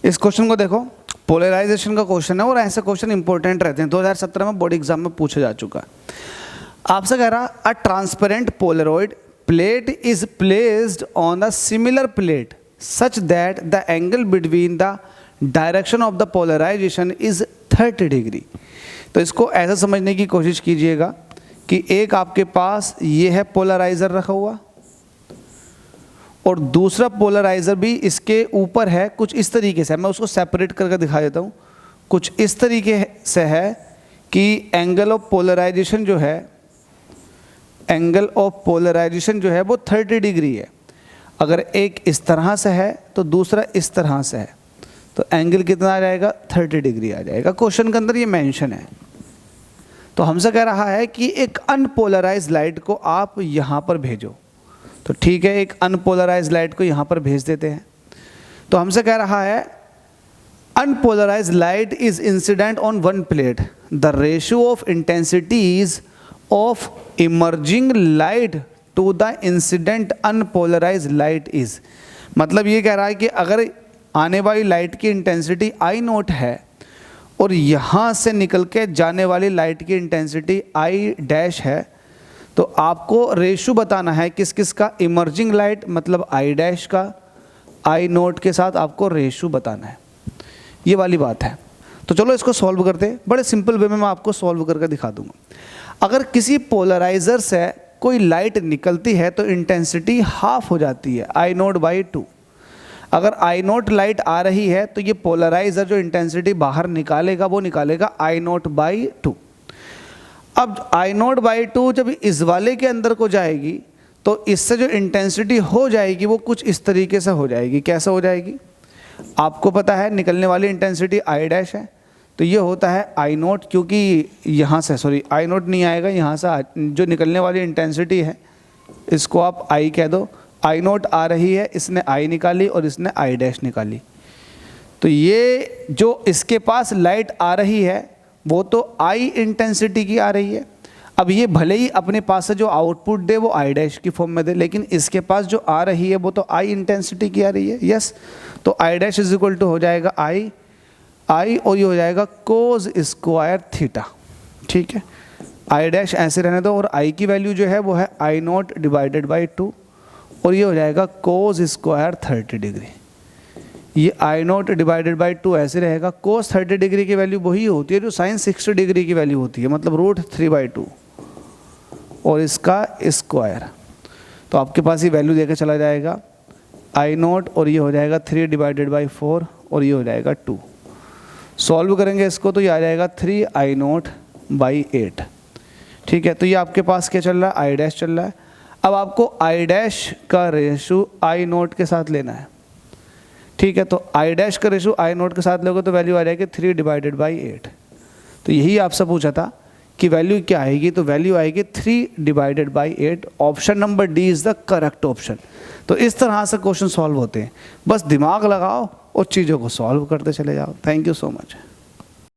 इस क्वेश्चन को देखो, पोलराइजेशन का क्वेश्चन है और ऐसे क्वेश्चन इंपॉर्टेंट रहते हैं। 2017 में बोर्ड एग्जाम में पूछा जा चुका है। आपसे कह रहा a transparent polaroid plate is placed on a similar plate such that the angle between the direction of the polarisation is 30 degree. तो इसको ऐसा समझने की कोशिश कीजिएगा कि एक आपके पास ये है पोलराइजर रखा हुआ और दूसरा पोलराइजर भी इसके ऊपर है, कुछ इस तरीके से। मैं उसको सेपरेट करके दिखा देता हूँ। कुछ इस तरीके से है कि एंगल ऑफ पोलराइजेशन जो है, एंगल ऑफ पोलराइजेशन जो है वो 30 डिग्री है। अगर एक इस तरह से है तो दूसरा इस तरह से है, तो एंगल कितना आ जाएगा? 30 डिग्री आ जाएगा। क्वेश्चन के अंदर ये मेंशन है। तो हमसे कह रहा है कि एक अनपोलराइज लाइट को आप यहाँ पर भेजो। तो ठीक है, एक अनपोलराइज लाइट को यहाँ पर भेज देते हैं। तो हमसे कह रहा है unpolarised light is incident on one plate, the ratio of intensities of emerging light to the incident unpolarised light is. मतलब ये कह रहा है कि अगर आने वाली लाइट की इंटेंसिटी आई नोट है और यहाँ से निकल के जाने वाली लाइट की इंटेंसिटी आई डैश है, तो आपको रेशो बताना है किस किस का? इमर्जिंग लाइट मतलब आई डैश का, आई नोट के साथ आपको रेशो बताना है। ये वाली बात है। तो चलो इसको सॉल्व करते हैं। बड़े सिंपल वे में मैं आपको सॉल्व करके दिखा दूंगा। अगर किसी पोलराइजर से कोई लाइट निकलती है तो इंटेंसिटी हाफ हो जाती है, आई नोट बाई 2। अगर आई नोट लाइट आ रही है तो ये पोलराइजर जो इंटेंसिटी बाहर निकालेगा वो निकालेगा आई नोट बाई 2। अब आई नोट बाई 2 जब इस वाले के अंदर को जाएगी तो इससे जो इंटेंसिटी हो जाएगी वो कुछ इस तरीके से हो जाएगी। कैसे हो जाएगी? आपको पता है निकलने वाली इंटेंसिटी आई डैश है, तो ये होता है आई नोट, क्योंकि यहाँ से सॉरी आई नोट नहीं आएगा, यहाँ से जो निकलने वाली इंटेंसिटी है इसको आप आई कह दो। आई नोट आ रही है, इसने आई निकाली और इसने आई डैश निकाली। तो ये जो इसके पास लाइट आ रही है वो तो आई इंटेंसिटी की आ रही है। अब ये भले ही अपने पास से जो आउटपुट दे वो आई डैश की फॉर्म में दे, लेकिन इसके पास जो आ रही है वो तो आई इंटेंसिटी की आ रही है। यस, तो I dash is equal to हो जाएगा आई और ये हो जाएगा कोस स्क्वायर थीटा। ठीक है, आई डैश ऐसे रहने दो और आई की वैल्यू जो है वो है आई नोट डिवाइडेड बाई 2 और ये हो जाएगा कोस स्क्वायर 30 डिग्री। ये आई नोट डिवाइडेड बाई 2 ऐसे रहेगा। कोस 30 डिग्री की वैल्यू वही होती है जो साइन 60 डिग्री की वैल्यू होती है, मतलब √3/2 और इसका स्क्वायर। तो आपके पास ये वैल्यू देकर चला जाएगा आई नोट और ये हो जाएगा 3 डिवाइडेड बाई 4 और ये हो जाएगा 2। सॉल्व करेंगे इसको तो ये आ जाएगा 3 आई नोट बाई 8। ठीक है, तो ये आपके पास क्या चल रहा है? आई डैश चल रहा है। अब आपको आई डैश का रेशो आई नोट के साथ लेना है। ठीक है, तो आई डैश का रेशो आई नोट के साथ लोगे तो वैल्यू आ जाएगी 3 डिवाइडेड बाई 8। तो यही आपसे पूछा था कि वैल्यू क्या आएगी, तो वैल्यू आएगी 3 divided by 8। Option number D is the correct option. तो इस तरह से क्वेश्चन सॉल्व होते हैं। बस दिमाग लगाओ और चीज़ों को सॉल्व करते चले जाओ। Thank you so much.